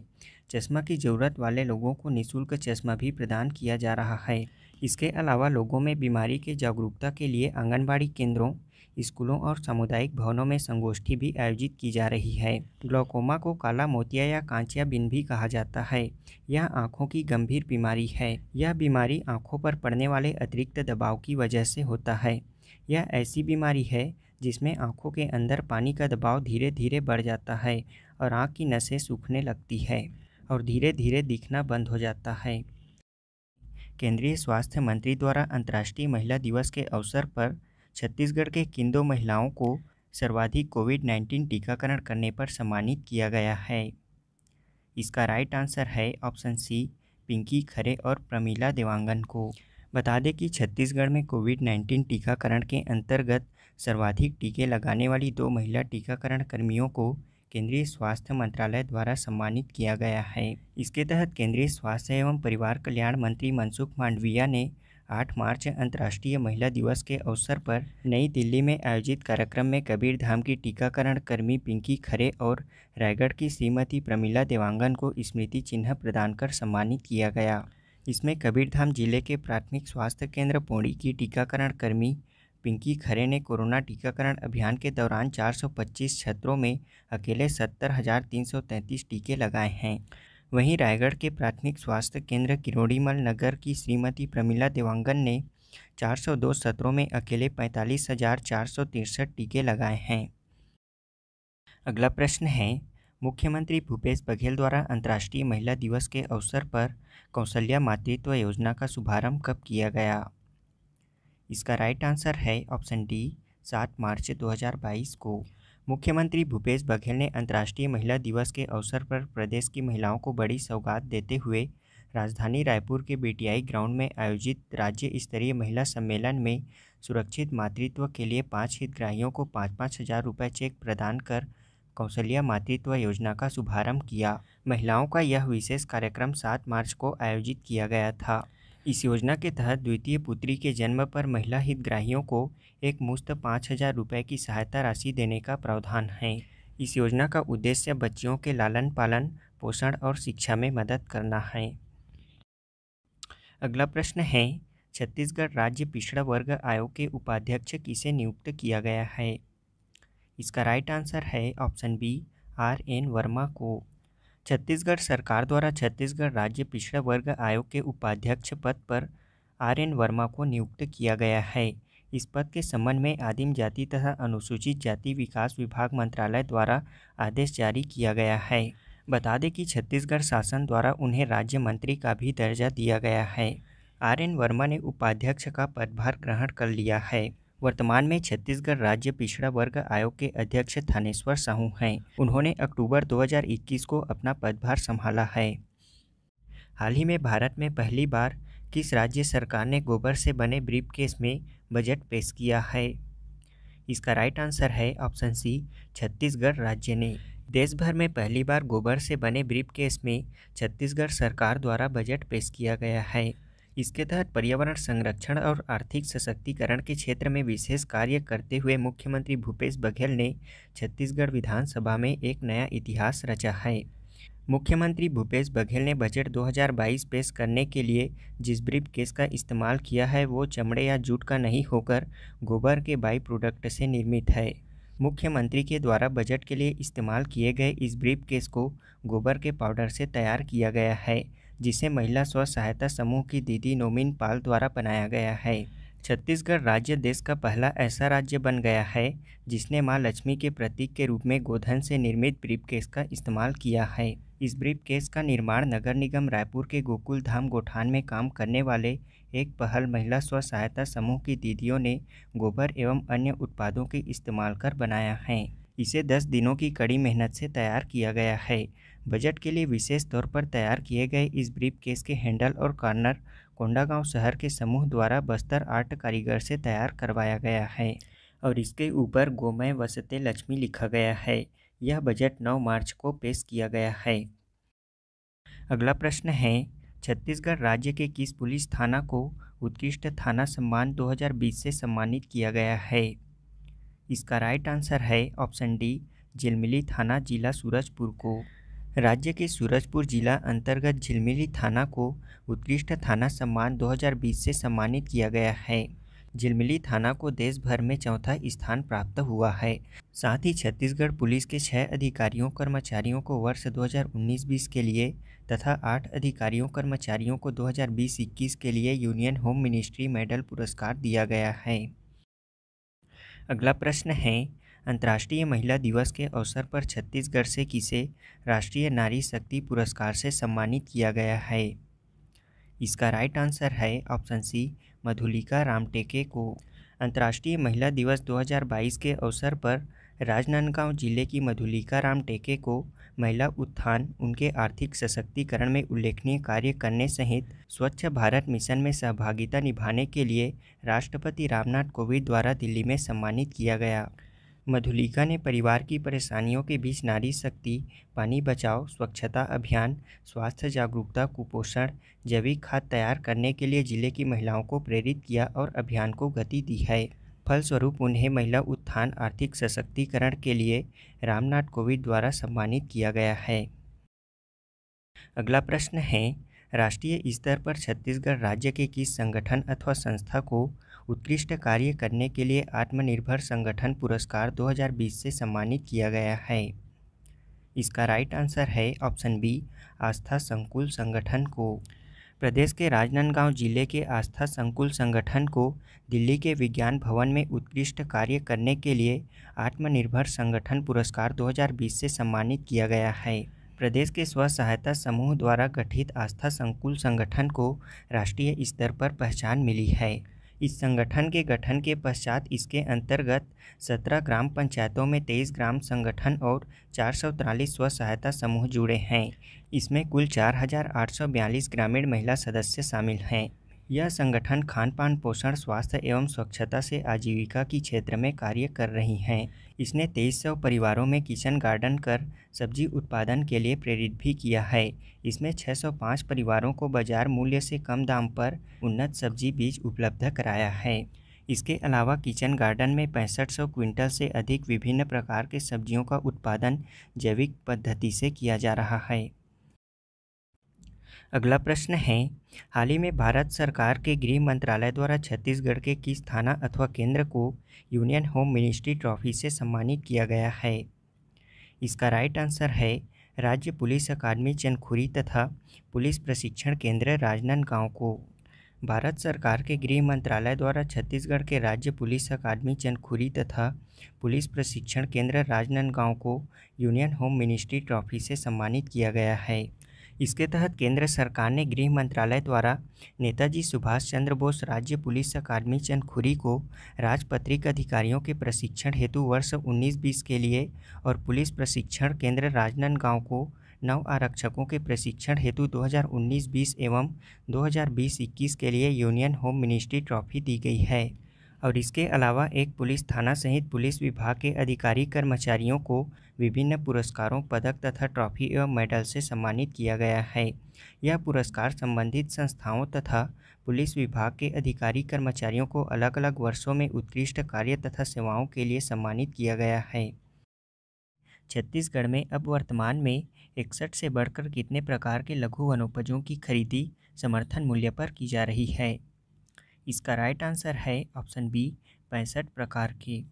चश्मा की ज़रूरत वाले लोगों को निःशुल्क चश्मा भी प्रदान किया जा रहा है। इसके अलावा लोगों में बीमारी के जागरूकता के लिए आंगनबाड़ी केंद्रों, स्कूलों और सामुदायिक भवनों में संगोष्ठी भी आयोजित की जा रही है। ग्लूकोमा को काला मोतिया या कांचिया बिन भी कहा जाता है। यह आँखों की गंभीर बीमारी है। यह बीमारी आँखों पर पड़ने वाले अतिरिक्त दबाव की वजह से होता है। यह ऐसी बीमारी है जिसमें आँखों के अंदर पानी का दबाव धीरे धीरे बढ़ जाता है और आँख की नसें सूखने लगती है और धीरे धीरे दिखना बंद हो जाता है। केंद्रीय स्वास्थ्य मंत्री द्वारा अंतर्राष्ट्रीय महिला दिवस के अवसर पर छत्तीसगढ़ के किन 2 महिलाओं को सर्वाधिक कोविड-19 टीकाकरण करने पर सम्मानित किया गया है? इसका राइट आंसर है ऑप्शन सी पिंकी खरे और प्रमीला देवांगन को। बता दें कि छत्तीसगढ़ में कोविड-19 टीकाकरण के अंतर्गत सर्वाधिक टीके लगाने वाली 2 महिला टीकाकरण कर्मियों को केंद्रीय स्वास्थ्य मंत्रालय द्वारा सम्मानित किया गया है। इसके तहत केंद्रीय स्वास्थ्य एवं परिवार कल्याण मंत्री मनसुख मांडविया ने 8 मार्च अंतर्राष्ट्रीय महिला दिवस के अवसर पर नई दिल्ली में आयोजित कार्यक्रम में कबीरधाम की टीकाकरण कर्मी पिंकी खरे और रायगढ़ की श्रीमती प्रमीला देवांगन को स्मृति चिन्ह प्रदान कर सम्मानित किया गया। इसमें कबीरधाम जिले के प्राथमिक स्वास्थ्य केंद्र पौड़ी की टीकाकरण कर्मी पिंकी खरे ने कोरोना टीकाकरण अभियान के दौरान 425 क्षेत्रों में अकेले 70,333 टीके लगाए हैं। वहीं रायगढ़ के प्राथमिक स्वास्थ्य केंद्र किरोड़ीमल नगर की श्रीमती प्रमीला देवांगन ने 402 सत्रों में अकेले 45,463 टीके लगाए हैं। अगला प्रश्न है, मुख्यमंत्री भूपेश बघेल द्वारा अंतर्राष्ट्रीय महिला दिवस के अवसर पर कौशल्या मातृत्व योजना का शुभारंभ कब किया गया? इसका राइट आंसर है ऑप्शन डी 7 मार्च 2022 को। मुख्यमंत्री भूपेश बघेल ने अंतर्राष्ट्रीय महिला दिवस के अवसर पर प्रदेश की महिलाओं को बड़ी सौगात देते हुए राजधानी रायपुर के बीटीआई ग्राउंड में आयोजित राज्य स्तरीय महिला सम्मेलन में सुरक्षित मातृत्व के लिए 5 हितग्राहियों को 5-5 हज़ार रुपये चेक प्रदान कर कौशल्या मातृत्व योजना का शुभारंभ किया। महिलाओं का यह विशेष कार्यक्रम 7 मार्च को आयोजित किया गया था। इस योजना के तहत द्वितीय पुत्री के जन्म पर महिला हितग्राहियों को एक मुश्त 5,000 रुपये की सहायता राशि देने का प्रावधान है। इस योजना का उद्देश्य बच्चियों के लालन पालन, पोषण और शिक्षा में मदद करना है। अगला प्रश्न है, छत्तीसगढ़ राज्य पिछड़ा वर्ग आयोग के उपाध्यक्ष किसे नियुक्त किया गया है? इसका राइट आंसर है ऑप्शन बी RN वर्मा को। छत्तीसगढ़ सरकार द्वारा छत्तीसगढ़ राज्य पिछड़ा वर्ग आयोग के उपाध्यक्ष पद पर RN वर्मा को नियुक्त किया गया है। इस पद के संबंध में आदिम जाति तथा अनुसूचित जाति विकास विभाग मंत्रालय द्वारा आदेश जारी किया गया है। बता दें कि छत्तीसगढ़ शासन द्वारा उन्हें राज्य मंत्री का भी दर्जा दिया गया है। RN वर्मा ने उपाध्यक्ष का पदभार ग्रहण कर लिया है। वर्तमान में छत्तीसगढ़ राज्य पिछड़ा वर्ग आयोग के अध्यक्ष थानेश्वर साहू हैं। उन्होंने अक्टूबर 2021 को अपना पदभार संभाला है। हाल ही में भारत में पहली बार किस राज्य सरकार ने गोबर से बने ब्रीफकेस में बजट पेश किया है? इसका राइट आंसर है ऑप्शन सी छत्तीसगढ़ राज्य ने। देश भर में पहली बार गोबर से बने ब्रीफकेस में छत्तीसगढ़ सरकार द्वारा बजट पेश किया गया है। इसके तहत पर्यावरण संरक्षण और आर्थिक सशक्तिकरण के क्षेत्र में विशेष कार्य करते हुए मुख्यमंत्री भूपेश बघेल ने छत्तीसगढ़ विधानसभा में एक नया इतिहास रचा है। मुख्यमंत्री भूपेश बघेल ने बजट 2022 पेश करने के लिए जिस ब्रीफ केस का इस्तेमाल किया है वो चमड़े या जूट का नहीं होकर गोबर के बाई प्रोडक्ट से निर्मित है। मुख्यमंत्री के द्वारा बजट के लिए इस्तेमाल किए गए इस ब्रीफ केस को गोबर के पाउडर से तैयार किया गया है, जिसे महिला स्व सहायता समूह की दीदी नोमिन पाल द्वारा बनाया गया है। छत्तीसगढ़ राज्य देश का पहला ऐसा राज्य बन गया है जिसने मां लक्ष्मी के प्रतीक के रूप में गोधन से निर्मित ब्रीफकेस का इस्तेमाल किया है। इस ब्रीफकेस का निर्माण नगर निगम रायपुर के गोकुल धाम गोठान में काम करने वाले एक पहल महिला स्व सहायता समूह की दीदियों ने गोबर एवं अन्य उत्पादों के इस्तेमाल कर बनाया है। इसे 10 दिनों की कड़ी मेहनत से तैयार किया गया है। बजट के लिए विशेष तौर पर तैयार किए गए इस ब्रीफकेस के हैंडल और कॉर्नर कोंडागांव शहर के समूह द्वारा बस्तर आर्ट कारीगर से तैयार करवाया गया है और इसके ऊपर गोमय वसते लक्ष्मी लिखा गया है। यह बजट 9 मार्च को पेश किया गया है। अगला प्रश्न है, छत्तीसगढ़ राज्य के किस पुलिस थाना को उत्कृष्ट थाना सम्मान 2020 से सम्मानित किया गया है? इसका राइट आंसर है ऑप्शन डी, झिलमिली थाना जिला सूरजपुर को। राज्य के सूरजपुर जिला अंतर्गत झिलमिली थाना को उत्कृष्ट थाना सम्मान 2020 से सम्मानित किया गया है। झिलमिली थाना को देश भर में चौथा स्थान प्राप्त हुआ है। साथ ही छत्तीसगढ़ पुलिस के 6 अधिकारियों कर्मचारियों को वर्ष 2019-20 के लिए तथा 8 अधिकारियों कर्मचारियों को 2020-21 के लिए यूनियन होम मिनिस्ट्री मेडल पुरस्कार दिया गया है। अगला प्रश्न है, अंतर्राष्ट्रीय महिला दिवस के अवसर पर छत्तीसगढ़ से किसे राष्ट्रीय नारी शक्ति पुरस्कार से सम्मानित किया गया है? इसका राइट आंसर है ऑप्शन सी, मधुलिका रामटेके को। अंतर्राष्ट्रीय महिला दिवस 2022 के अवसर पर राजनांदगांव जिले की मधुलिका रामटेके को महिला उत्थान, उनके आर्थिक सशक्तिकरण में उल्लेखनीय कार्य करने सहित स्वच्छ भारत मिशन में सहभागिता निभाने के लिए राष्ट्रपति रामनाथ कोविंद द्वारा दिल्ली में सम्मानित किया गया। मधुलिका ने परिवार की परेशानियों के बीच नारी शक्ति, पानी बचाओ, स्वच्छता अभियान, स्वास्थ्य जागरूकता, कुपोषण, जैविक खाद तैयार करने के लिए जिले की महिलाओं को प्रेरित किया और अभियान को गति दी है। फलस्वरूप उन्हें महिला उत्थान, आर्थिक सशक्तिकरण के लिए रामनाथ कोविंद द्वारा सम्मानित किया गया है। अगला प्रश्न है, राष्ट्रीय स्तर पर छत्तीसगढ़ राज्य के किस संगठन अथवा संस्था को उत्कृष्ट कार्य करने के लिए आत्मनिर्भर संगठन पुरस्कार 2020 से सम्मानित किया गया है? इसका राइट आंसर है ऑप्शन बी, आस्था संकुल संगठन को। प्रदेश के राजनांदगांव जिले के आस्था संकुल संगठन को दिल्ली के विज्ञान भवन में उत्कृष्ट कार्य करने के लिए आत्मनिर्भर संगठन पुरस्कार 2020 से सम्मानित किया गया है। प्रदेश के स्व सहायता समूह द्वारा गठित आस्था संकुल संगठन को राष्ट्रीय स्तर पर पहचान मिली है। इस संगठन के गठन के पश्चात इसके अंतर्गत 17 ग्राम पंचायतों में 23 ग्राम संगठन और 443 स्व सहायता समूह जुड़े हैं। इसमें कुल 4842 ग्रामीण महिला सदस्य शामिल हैं। यह संगठन खान पान, पोषण, स्वास्थ्य एवं स्वच्छता से आजीविका की क्षेत्र में कार्य कर रही हैं। इसने 2300 परिवारों में किचन गार्डन कर सब्जी उत्पादन के लिए प्रेरित भी किया है। इसमें 605 परिवारों को बाजार मूल्य से कम दाम पर उन्नत सब्जी बीज उपलब्ध कराया है। इसके अलावा किचन गार्डन में 6500 क्विंटल से अधिक विभिन्न प्रकार के सब्जियों का उत्पादन जैविक पद्धति से किया जा रहा है। अगला प्रश्न है, हाल ही में भारत सरकार के गृह मंत्रालय द्वारा छत्तीसगढ़ के किस थाना अथवा केंद्र को यूनियन होम मिनिस्ट्री ट्रॉफी से सम्मानित किया गया है? इसका राइट आंसर है राज्य पुलिस अकादमी चंदखुरी तथा पुलिस प्रशिक्षण केंद्र राजनांदगांव को। भारत सरकार के गृह मंत्रालय द्वारा छत्तीसगढ़ के राज्य पुलिस अकादमी चंदखुरी तथा पुलिस प्रशिक्षण केंद्र राजनांदगांव को यूनियन होम मिनिस्ट्री ट्रॉफी से सम्मानित किया गया है। इसके तहत केंद्र सरकार ने गृह मंत्रालय द्वारा नेताजी सुभाष चंद्र बोस राज्य पुलिस अकादमी चंदखुरी को राजपत्रित अधिकारियों के प्रशिक्षण हेतु वर्ष 19-20 के लिए और पुलिस प्रशिक्षण केंद्र राजनांदगांव को नव आरक्षकों के प्रशिक्षण हेतु 2019-20 एवं 2020-21 के लिए यूनियन होम मिनिस्ट्री ट्रॉफी दी गई है। और इसके अलावा एक पुलिस थाना सहित पुलिस विभाग के अधिकारी कर्मचारियों को विभिन्न पुरस्कारों, पदक तथा ट्रॉफी एवं मेडल से सम्मानित किया गया है। यह पुरस्कार संबंधित संस्थाओं तथा पुलिस विभाग के अधिकारी कर्मचारियों को अलग अलग वर्षों में उत्कृष्ट कार्य तथा सेवाओं के लिए सम्मानित किया गया है। छत्तीसगढ़ में अब वर्तमान में 61 से बढ़कर कितने प्रकार के लघु वनोपजों की खरीदी समर्थन मूल्य पर की जा रही है? इसका राइट आंसर है ऑप्शन बी, 65 प्रकार के।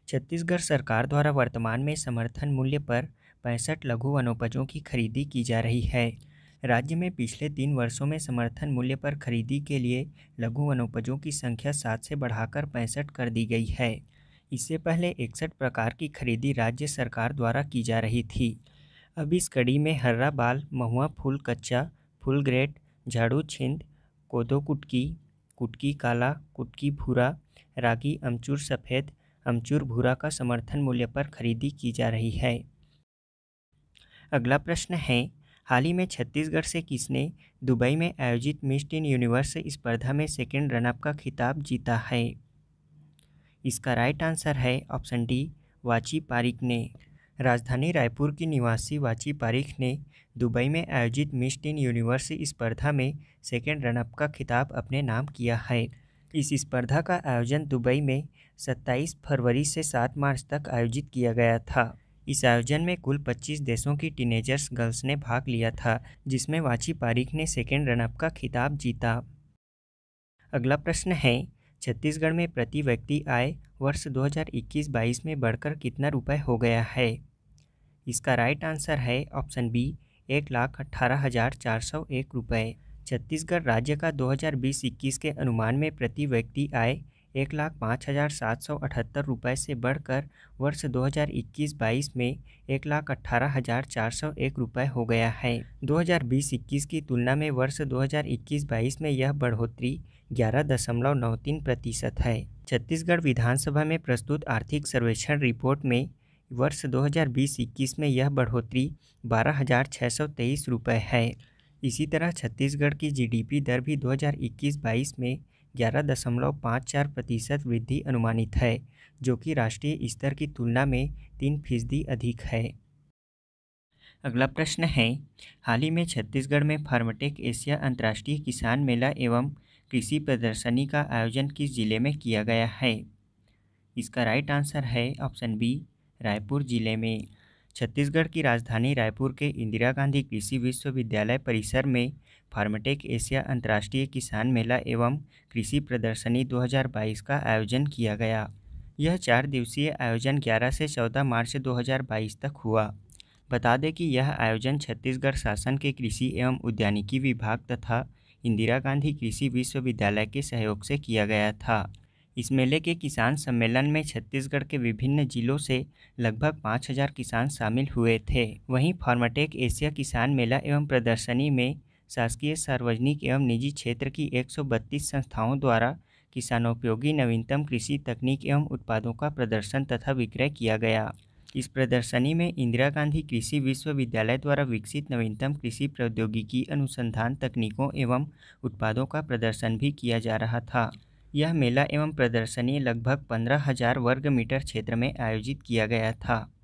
छत्तीसगढ़ सरकार द्वारा वर्तमान में समर्थन मूल्य पर 65 लघु वनोपजों की खरीदी की जा रही है। राज्य में पिछले 3 वर्षों में समर्थन मूल्य पर खरीदी के लिए लघु वनोपजों की संख्या 7 से बढ़ाकर 65 कर दी गई है। इससे पहले 61 प्रकार की खरीदी राज्य सरकार द्वारा की जा रही थी। अब इस कड़ी में हर्रा बाल, महुआ फूल कच्चा, फूल ग्रेट, झाड़ू छिंद, कोदो कुटकी, कुटकी काला, कुटकी भूरा, रागी अमचूर सफ़ेद, अमचूर भूरा का समर्थन मूल्य पर खरीदी की जा रही है। अगला प्रश्न है, हाल ही में छत्तीसगढ़ से किसने दुबई में आयोजित मिस टीन यूनिवर्स स्पर्धा में सेकेंड रनअप का खिताब जीता है? इसका राइट आंसर है ऑप्शन डी, वाची पारिक ने। राजधानी रायपुर की निवासी वाची पारिक ने दुबई में आयोजित मिस टीन यूनिवर्स स्पर्धा में सेकेंड रनअप का खिताब अपने नाम किया है। इस स्पर्धा का आयोजन दुबई में 27 फरवरी से 7 मार्च तक आयोजित किया गया था। इस आयोजन में कुल 25 देशों की टीनेजर्स गर्ल्स ने भाग लिया था, जिसमें वाची पारिक ने सेकेंड रनअप का खिताब जीता। अगला प्रश्न है, छत्तीसगढ़ में प्रति व्यक्ति आय वर्ष 2021-22 में बढ़कर कितना रुपए हो गया है? इसका राइट आंसर है ऑप्शन बी, 1,18,401 रुपये। छत्तीसगढ़ राज्य का 2020-21 के अनुमान में प्रति व्यक्ति आय 1,05,778 रुपये से बढ़कर वर्ष 2021-22 में 1,18,401 रुपये हो गया है। 2020-21 की तुलना में वर्ष 2021-22 में यह बढ़ोतरी 11.93% है। छत्तीसगढ़ विधानसभा में प्रस्तुत आर्थिक सर्वेक्षण रिपोर्ट में वर्ष 2020-21 में यह बढ़ोतरी 12,623 रुपये है। इसी तरह छत्तीसगढ़ की जीडीपी दर भी 2021-22 में 11.54% वृद्धि अनुमानित है, जो कि राष्ट्रीय स्तर की तुलना में 3% अधिक है। अगला प्रश्न है, हाल ही में छत्तीसगढ़ में फार्मटेक एशिया अंतर्राष्ट्रीय किसान मेला एवं कृषि प्रदर्शनी का आयोजन किस जिले में किया गया है? इसका राइट आंसर है ऑप्शन बी, रायपुर जिले में। छत्तीसगढ़ की राजधानी रायपुर के इंदिरा गांधी कृषि विश्वविद्यालय परिसर में फार्मटेक एशिया अंतर्राष्ट्रीय किसान मेला एवं कृषि प्रदर्शनी 2022 का आयोजन किया गया। यह 4 दिवसीय आयोजन 11 से 14 मार्च 2022 तक हुआ। बता दें कि यह आयोजन छत्तीसगढ़ शासन के कृषि एवं उद्यानिकी विभाग तथा इंदिरा गांधी कृषि विश्वविद्यालय के सहयोग से किया गया था। इस मेले के किसान सम्मेलन में छत्तीसगढ़ के विभिन्न जिलों से लगभग 5,000 किसान शामिल हुए थे। वहीं फार्मटेक एशिया किसान मेला एवं प्रदर्शनी में शासकीय, सार्वजनिक एवं निजी क्षेत्र की 132 संस्थाओं द्वारा किसानोपयोगी नवीनतम कृषि तकनीक एवं उत्पादों का प्रदर्शन तथा विक्रय किया गया। इस प्रदर्शनी में इंदिरा गांधी कृषि विश्वविद्यालय द्वारा विकसित नवीनतम कृषि प्रौद्योगिकी अनुसंधान तकनीकों एवं उत्पादों का प्रदर्शन भी किया जा रहा था। यह मेला एवं प्रदर्शनी लगभग 15,000 वर्ग मीटर क्षेत्र में आयोजित किया गया था।